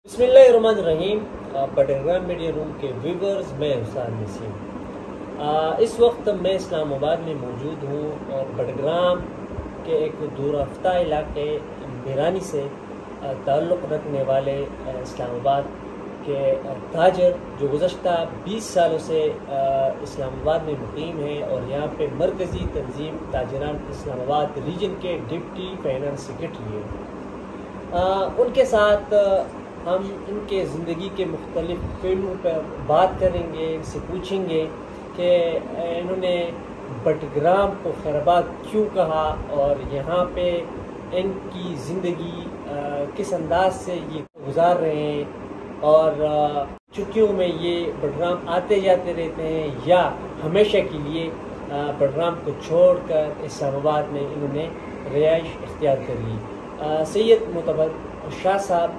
बिस्मिल्लाहिर्रहमानिर्रहीम। बटरग्राम media room के viewers, मैं हुसैन नसीम। इस वक्त मैं इस्लामाबाद में मौजूद हूँ और बटरग्राम के एक दूररफ्ता इलाके मीरानी से ताल्लुक़ रखने वाले इस्लामाबाद के ताजर जो गुज़श्ता 20 सालों से इस्लामाबाद में मुक़ीम हैं और यहाँ पे मरकज़ी तंजीम ताजरान इस्लामाबाद रीजन के डिप्टी फाइनेंस सेक्रेटरी हैं। उनके साथ हम इनके ज़िंदगी के मुख्तलिफ़ पहलुओं पर बात करेंगे, इनसे पूछेंगे कि इन्होंने बटरग्राम को खैराबाद क्यों कहा और यहाँ पे इनकी ज़िंदगी किस अंदाज से ये गुजार रहे हैं और छुट्टियों में ये बटरग्राम आते जाते रहते हैं या हमेशा के लिए बटरग्राम को छोड़कर इस्लामाबाद में इन्होंने रिहाइश इख्तियार कर ली। सैयद मोतबर शाह साहब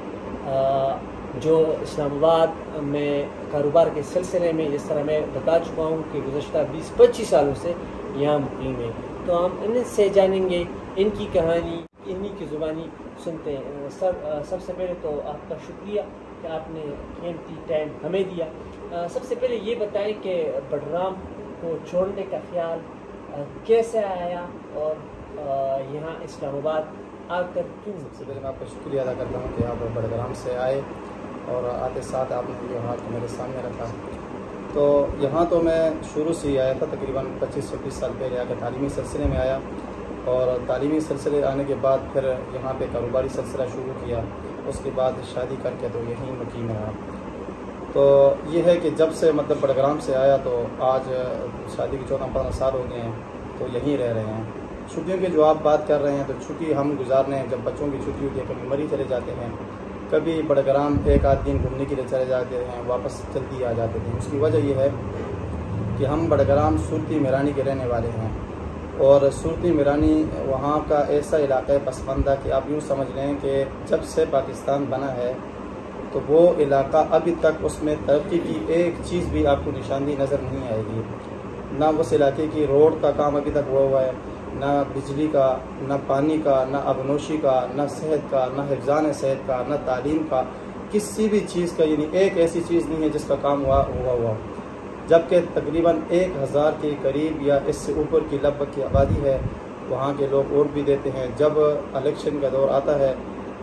जो इस्लामाबाद में कारोबार के सिलसिले में, जिस तरह मैं बता चुका हूँ कि गुज़श्ता 20-25 सालों से यहाँ मुक़ीम है, तो हम इनसे जानेंगे इनकी कहानी, इन्हीं की ज़ुबानी सुनते हैं। सबसे पहले तो आपका शुक्रिया कि आपने कीमती टाइम हमें दिया। सबसे पहले ये बताएं कि बटरग्राम को छोड़ने का ख्याल कैसे आया और यहाँ इस्लामाबाद आकर क्यों? सबसे पहले मैं आपका शुक्रिया अदा करता हूँ कि आप बटरग्राम से आए और आते साथ आपने ये हाथ मेरे सामने रखा। तो यहाँ तो मैं शुरू से ही आया था, तकरीबन 25-26 साल पहले आकर तालीमी सिलसिले में आया और तालीमी सिलसिले आने के बाद फिर यहाँ पे कारोबारी सिलसिला शुरू किया। उसके बाद शादी करके तो यहीं मुक़ीम रहा। तो ये है कि जब से मतलब बटरग्राम से आया तो आज शादी के 14-15 साल हो गए हैं, तो यहीं रह रहे हैं। छुट्टियों की जो आप बात कर रहे हैं, तो छुट्टी हम गुजारने हैं, जब बच्चों की छुट्टी होती है कभी मरी चले जाते हैं, कभी बटरग्राम एक आध दिन घूमने के लिए चले जाते हैं, वापस जल्दी आ जाते हैं। उसकी वजह यह है कि हम बटरग्राम सूरती मीरानी के रहने वाले हैं और सूरती मीरानी वहाँ का ऐसा इलाका है पसमंदा कि आप यूँ समझ लें कि जब से पाकिस्तान बना है तो वो इलाका अभी तक उसमें तरक्की की एक चीज़ भी आपको निशानी नज़र नहीं आएगी। ना उस इलाके की रोड का काम अभी तक हुआ है, ना बिजली का, ना पानी का, ना आबनोशी का, ना सेहत का, ना हिफ्ज़ान सेहत का, ना तालीम का, किसी भी चीज़ का यानी एक ऐसी चीज़ नहीं है जिसका काम हुआ। जबकि तकरीबन 1000 के करीब या इससे ऊपर की लगभग की आबादी है। वहाँ के लोग वोट भी देते हैं। जब इलेक्शन का दौर आता है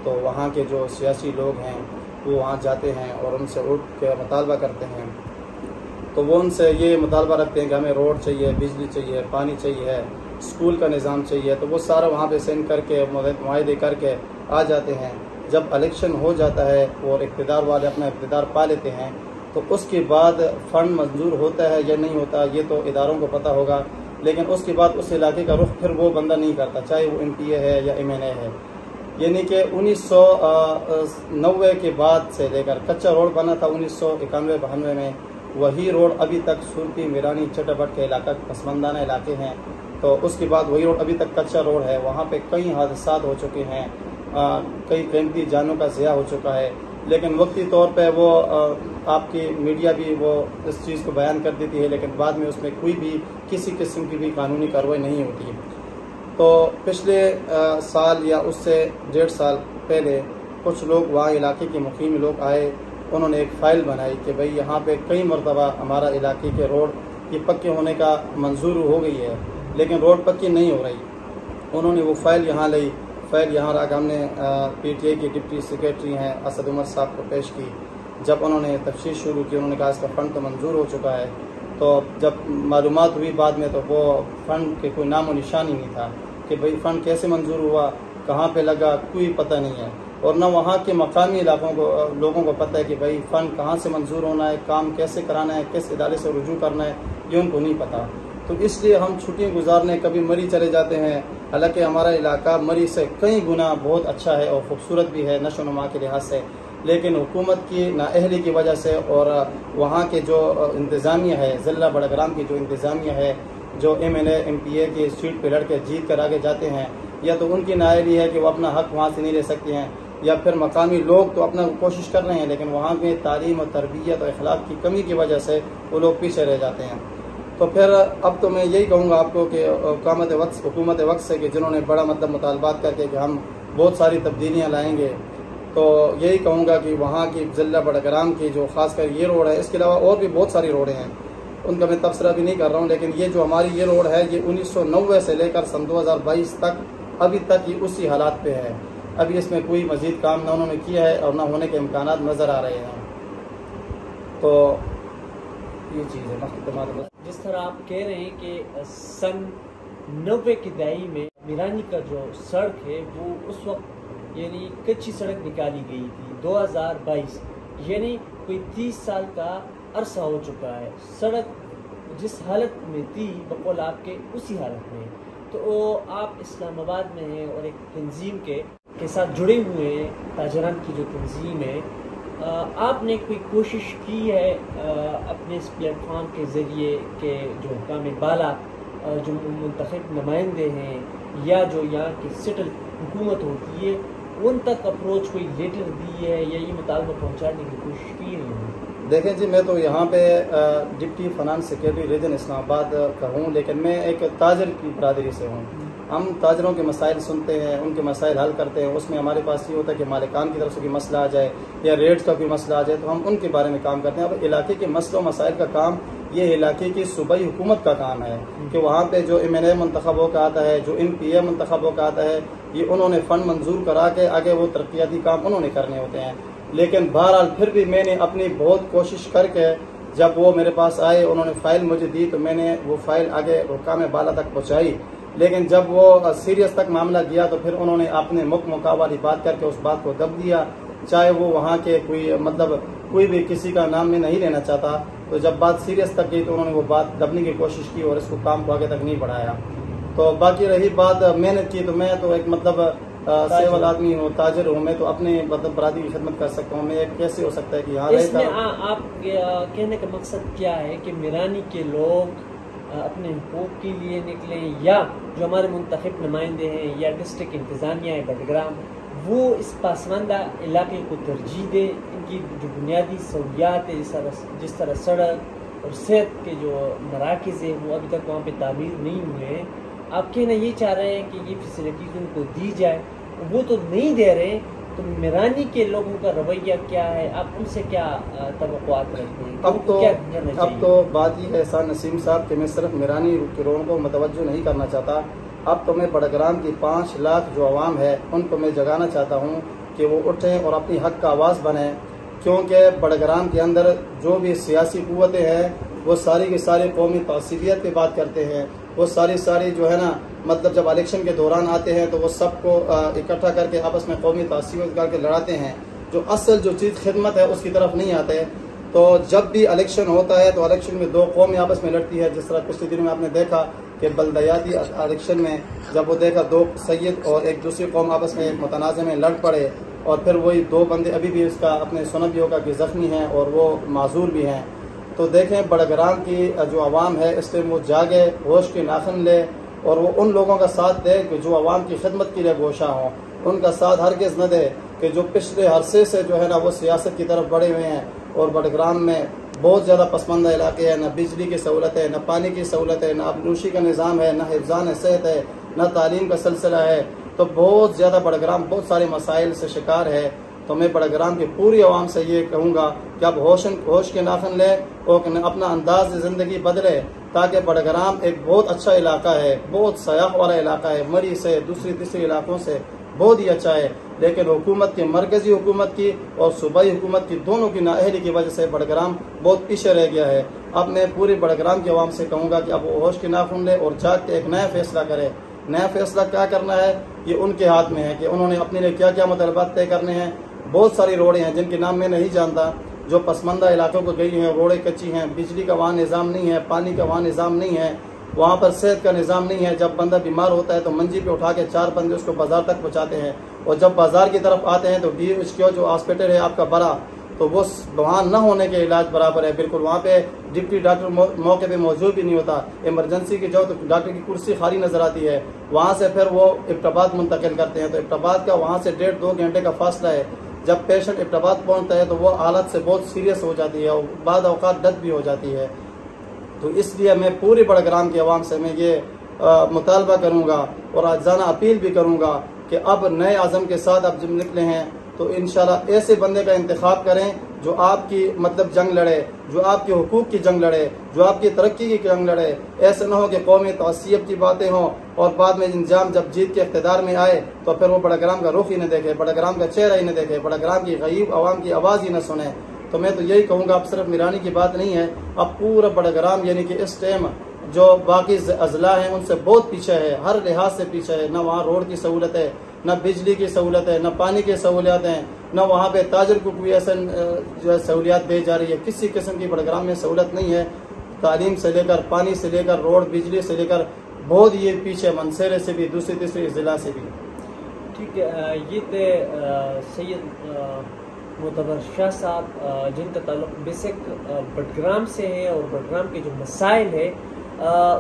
तो वहाँ के जो सियासी लोग हैं वो वहाँ जाते हैं और उनसे वोट का मुतालबा करते हैं। तो वो उनसे ये मुतालबा रखते हैं कि हमें रोड चाहिए, बिजली चाहिए, पानी चाहिए, स्कूल का निज़ाम चाहिए। तो वो सारा वहाँ पे सेंड करके मुआहदे करके आ जाते हैं। जब इलेक्शन हो जाता है और इक़्तिदार वाले अपना इक़्तिदार पा लेते हैं तो उसके बाद फ़ंड मंजूर होता है या नहीं होता ये तो इदारों को पता होगा, लेकिन उसके बाद उस इलाके का रुख फिर वो बंदा नहीं करता, चाहे वो MPA है या MNA है। यानी कि 1990 के बाद से लेकर कच्चा रोड बना था 1991-92 में, वही रोड अभी तक सूरती मीरानी चटबट के इलाका पसमंदाना इलाके हैं। तो उसके बाद वही रोड अभी तक कच्चा रोड है। वहाँ पे कई हादसा हो चुके हैं, कई कीमती जानों का ज़िया हो चुका है, लेकिन वक्ती तौर पे वो आपकी मीडिया भी वो इस चीज़ को बयान कर देती है, लेकिन बाद में उसमें कोई भी किसी किस्म की भी कानूनी कार्रवाई नहीं होती। तो पिछले साल या उससे 1.5 साल पहले कुछ लोग वहाँ इलाके के मुक़ीम लोग आए, उन्होंने एक फ़ाइल बनाई कि भाई यहाँ पे कई मरतबा हमारा इलाके के रोड ये पक्के होने का मंजूर हो गई है, लेकिन रोड पक्की नहीं हो रही। उन्होंने वो फ़ाइल यहाँ लाई, फ़ाइल यहाँ रख हमने PTA के डिप्टी सेक्रेटरी हैं असद उमर साहब को पेश की। जब उन्होंने तफ्तीश शुरू की, उन्होंने कहा इसका फ़ंड तो मंजूर हो चुका है। तो जब मालूमात हुई बाद में तो वो फ़ंड के कोई नामो निशान ही नहीं था कि भाई फ़ंड कैसे मंजूर हुआ, कहाँ पे लगा, कोई पता नहीं है। और न वहाँ के मकामी इलाकों को लोगों को पता है कि भाई फ़ंड कहाँ से मंजूर होना है, काम कैसे कराना है, किस इदारे से रुजू करना है, ये उनको नहीं पता। तो इसलिए हम छुट्टियाँ गुजारने कभी मरी चले जाते हैं। हालांकि हमारा इलाका मरी से कई गुना बहुत अच्छा है और ख़ूबसूरत भी है नशो नुमा के लिहाज से, लेकिन हुकूमत की नाअहली की वजह से और वहाँ के जो इंतज़ामिया है, ज़िला बटरग्राम की जो इंतज़ामिया है, जो MNA MPA की सीट पर लड़के जीत कर आगे जाते हैं, या तो उनकी नाअहली है कि वो अपना हक़ वहाँ से नहीं ले सकते हैं, या फिर मकामी लोग तो अपना कोशिश कर रहे हैं, लेकिन वहाँ में तालीम और तरबियत और अखलाक की कमी की वजह से वो लोग पीछे रह जाते हैं। तो फिर अब तो मैं यही कहूँगा आपको कि हुकूमत वक्त से कि जिन्होंने बड़ा मतलब मुतालबात करके कि हम बहुत सारी तब्दीलियाँ लाएंगे, तो यही कहूँगा कि वहाँ की ज़िला बड़ग्राम की जो ख़ासकर ये रोड है, इसके अलावा और भी बहुत सारी रोडें हैं, उनका मैं तबसरा भी नहीं कर रहा हूँ, लेकिन ये जो हमारी ये रोड है ये 1990 से लेकर सन 2022 तक अभी तक ये उसी हालात पे है। अभी इसमें कोई मज़ीद काम ना उन्होंने किया है और ना होने के इम्कानात नज़र आ रहे हैं। तो ये चीज़ है। जिस तरह आप कह रहे हैं कि सन 90 की दहाई में मीरानी का जो सड़क है वो उस वक्त यानी कच्ची सड़क निकाली गई थी। 2022 यानी कोई 30 साल का अरसा हो चुका है। सड़क जिस हालत में थी बकौल आपके उसी हालत में। तो आप इस्लामाबाद में हैं और एक तंजीम के साथ जुड़े हुए हैं, ताजरान की जो तंजीम है, आपने कोई कोशिश की है अपने इस प्लेटफॉर्म के ज़रिए के जो हुकाम बाला जो मुंतखब नुमाइंदे हैं या जो यहाँ की सेटल हुकूमत होती है उन तक अप्रोच कोई लेटर दी है या ये मुतालबा पहुँचाने की कोशिश की है? देखें जी, मैं तो यहाँ पे deputy finance secretary region Islamabad का हूँ, लेकिन मैं एक ताजर की बरादरी से हूँ। हम ताजरों के मसाइल सुनते हैं, उनके मसाइल हल करते हैं। उसमें हमारे पास ये होता है कि मालिकान की तरफ से कोई मसला आ जाए या रेट्स का कोई मसला आ जाए तो हम उनके बारे में काम करते हैं। अब इलाके के मसलों मसाइल का काम ये इलाके की सूबाई हुकूमत का काम है कि वहाँ पे जो MNA मुंतखब होकर आता है, जो MPA मुंतखब होकर आता है, ये उन्होंने फ़ंड मंजूर करा के आगे वो तरक्याती काम उन्होंने करने होते हैं। लेकिन बहरहाल फिर भी मैंने अपनी बहुत कोशिश करके जब वो मेरे पास आए, उन्होंने फ़ाइल मुझे दी तो मैंने वो फ़ाइल आगे हुकाम बाला तक पहुँचाई। लेकिन जब वो सीरियस तक मामला गया तो फिर उन्होंने अपने मुका वाली बात करके उस बात को दब दिया। चाहे वो वहाँ के कोई मतलब कोई भी किसी का नाम मैं नहीं लेना चाहता, तो जब बात सीरियस तक गई तो उन्होंने वो बात दबने की कोशिश की और इसको काम को आगे तक नहीं बढ़ाया। तो बाकी रही बात मेहनत की, तो मैं तो एक मतलब सेवल आदमी हूँ, ताजर हूँ, मैं तो अपने मतलब बरादरी की खिदमत कर सकता हूँ। मैं कैसे हो सकता है कि यहाँ इसमें आप कहने का मकसद क्या है कि मीरानी के लोग अपने हुकूक के लिए निकलें या जो हमारे मुंतखब नुमाइंदे हैं या डिस्ट्रिक्ट इंतज़ामिया है बडग्राम वो इस पासमानदा इलाके को तरजीह दे, इनकी जो बुनियादी सहूलियात है जिस तरह सड़क और सेहत के जो मराकज़ हैं वो अभी तक वहाँ पे तामीर नहीं हुए हैं। आप कहना ये चाह रहे हैं कि ये फैसिलिटीज़ उनको दी जाए, वो तो नहीं दे रहे, तो मीरानी के लोगों का रवैया क्या है? आप उनसे क्या तवक्कुआत रखते हैं? अब तो बात ये है एहसान नसीम साहब कि मैं सिर्फ मीरानी के लोगों को मुतवज्जो नहीं करना चाहता। अब तो मैं बडग्राम की 5 लाख जो आवाम है उनको मैं जगाना चाहता हूँ कि वो उठें और अपनी हक का आवाज़ बने, क्योंकि बडग्राम के अंदर जो भी सियासी कुव्वतें हैं वो सारी की सारी कौमी तअस्सुबियत पे बात करते हैं। वो सारी जो है ना, मतलब जब इलेक्शन के दौरान आते हैं तो वो सबको इकट्ठा करके आपस में कौमी तअस्सुबियत करके लड़ाते हैं। जो असल जो चीज़ खिदमत है उसकी तरफ नहीं आते। तो जब भी इलेक्शन होता है तो इलेक्शन में 2 कौमें आपस में लड़ती है। जिस तरह पिछले दिनों में आपने देखा कि बल्दियाती इलेक्शन में जब वो देखा 2 सैयद और एक दूसरी कौम आपस में मुतनाज़े में लड़ पड़े और फिर वही 2 बंदे अभी भी उसका अपने सुनब होगा कि ज़ख्मी हैं और वो माजूर भी हैं। तो देखें बडग्राम की जो आवाम है इसलिए वो जागे, होश के नाखन ले और वो उन लोगों का साथ दे कि जो आवाम की खिदमत के लिए गोशा हों। उनका साथ हरगिज़ न दे कि जो पिछले अरसे से जो है ना वो सियासत की तरफ बढ़े हुए हैं और बडग्राम में बहुत ज़्यादा पसमानदा इलाके हैं, न बिजली की सहूलत है, न पानी की सहूलत है, न आबनूशी का निज़ाम है, न हिफ्ज़ान सेहत है, न तालीम का सिलसिला है। तो बहुत ज़्यादा बडग्राम बहुत सारे मसाइल से शिकार है। तो मैं बडग्राम की पूरी आवाम से ये कहूँगा कि आप होश के नाखन लें और अपना अंदाज ज़िंदगी बदले, ताकि बडग्राम एक बहुत अच्छा इलाका है, बहुत सयाह वाला इलाका है, मरी से दूसरी तीसरी इलाकों से बहुत ही अच्छा है। लेकिन हुकूमत की, मरकज़ी हुकूमत की और सूबाई हुकूमत की, दोनों की नाअहली की वजह से बडग्राम बहुत पीछे रह गया है। अब मैं पूरी बडग्राम की आवाम से कहूँगा कि अब वो होश के नाखुन ले और जाग के एक नया फैसला करे। नया फैसला क्या करना है ये उनके हाथ में है कि उन्होंने अपने लिए क्या क्या मुतालबात तय करने हैं। बहुत सारी रोडें हैं जिनके नाम मैं नहीं जानता, जो पसमानदा इलाकों को गई हैं, रोडें कच्ची हैं, बिजली का वहाँ निज़ाम नहीं है, पानी का वहाँ निज़ाम नहीं है, वहाँ पर सेहत का निज़ाम नहीं है। जब बंदा बीमार होता है तो मंजी पे उठा के 4 बंदे उसको बाज़ार तक पहुँचाते हैं और जब बाज़ार की तरफ आते हैं तो DHQ जो हॉस्पिटल है आपका बड़ा, तो वो वहाँ न होने के इलाज बराबर है बिल्कुल। वहाँ पे डिप्टी डॉक्टर मौके पे मौजूद भी नहीं होता। इमरजेंसी की जाओ तो डॉक्टर की कुर्सी खाली नज़र आती है। वहाँ से फिर वो इब्टाबाद मुंतकिल करते हैं, तो इब्टाबाद का वहाँ से 1.5-2 घंटे का फासला है। जब पेशेंट इब्टाबाद पहुँचता है तो वो हालत से बहुत सीरियस हो जाती है और बाद औक़ात डेथ भी हो जाती है। तो इसलिए मैं पूरी बडग्राम की आवाम से मैं ये मुतालबा करूँगा और आजाना अपील भी करूँगा कि अब नए आज़म के साथ अब जब निकले हैं तो इंशाल्लाह ऐसे बंदे का इंतखाब करें जो आपकी मतलब जंग लड़े, जो आपके हुकूक की जंग लड़े, जो आपकी तरक्की की जंग लड़े। ऐसा ना हो कि कौमी तअस्सुब की बातें हों और बाद में इंजाम जब जीत के इख्तिदार में आए तो फिर वो बड़ग्राम का रुख ही न देखे, बड़ग्राम का चेहरा ही न देखे, बड़ग्राम की गरीब आवाम की आवाज़ ही न सुने। तो मैं तो यही कहूँगा, अब सिर्फ मिरानी की बात नहीं है, अब पूरा बड़ग्राम यानी कि इस टाइम जो बाकी अजला हैं उनसे बहुत पीछे है, हर लिहाज से पीछे है। न वहाँ रोड की सहूलत है, न बिजली की सहूलत है, न पानी की सहूलियात हैं, न वहाँ पे ताजर को कोई ऐसा जो है सहूलियात दी जा रही है। किसी किस्म की बड़ग्राम में सहूलत नहीं है, तालीम से लेकर पानी से लेकर रोड बिजली से लेकर बहुत ये पीछे, मनसेरे से भी, दूसरी तीसरी ज़िला से भी। ठीक है, ये थे सैयद मोतबर शाह साहब जिनका ताल्लुक बेसिक बडग्राम से है और बडग्राम के जो मसाइल है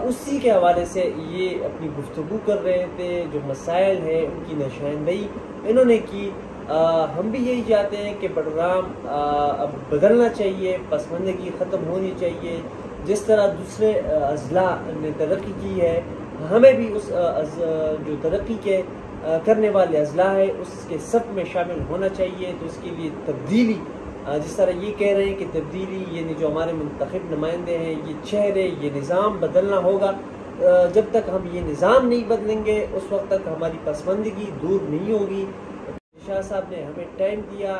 उसी के हवाले से ये अपनी गुफ्तगू कर रहे थे। जो मसाइल है उनकी निशानदेही इन्होंने की। हम भी यही चाहते हैं कि बडग्राम अब बदलना चाहिए, पसमानदगी ख़त्म होनी चाहिए। जिस तरह दूसरे अजला ने तरक्की की है, हमें भी उस जो तरक्की के करने वाले अजला है उसके सब में शामिल होना चाहिए। तो इसके लिए तब्दीली, जिस तरह ये कह रहे हैं कि तब्दीली यानी जो हमारे मुंतखब नुमाइंदे हैं, ये चेहरे, ये निज़ाम बदलना होगा। जब तक हम ये निज़ाम नहीं बदलेंगे उस वक्त तक हमारी पसमानदगी दूर नहीं होगी। शाह साहब ने हमें टाइम दिया,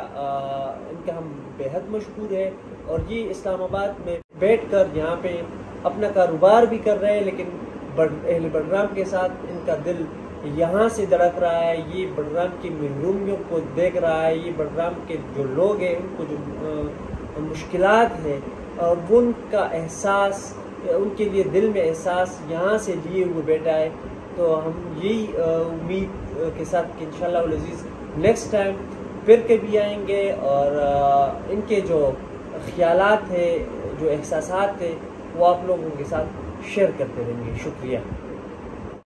इनका हम बेहद मशहूर है और ये इस्लामाबाद में बैठ कर यहाँ पे अपना कारोबार भी कर रहे हैं, लेकिन अहले बडग्राम के साथ इनका दिल यहाँ से धड़क रहा है। ये बडग्राम की महरूमियों को देख रहा है, ये बडग्राम के जो लोग हैं उनको जो मुश्किलात है और वो उनका एहसास, उनके लिए दिल में एहसास यहाँ से लिए हुए बैठा है। तो हम यही उम्मीद के साथ कि इंशाअल्लाह अल अज़ीज़ नेक्स्ट टाइम फिर कभी आएंगे और इनके जो ख्यालात है, जो एहसासात है, वो आप लोगों के साथ शेयर करते रहेंगे। शुक्रिया।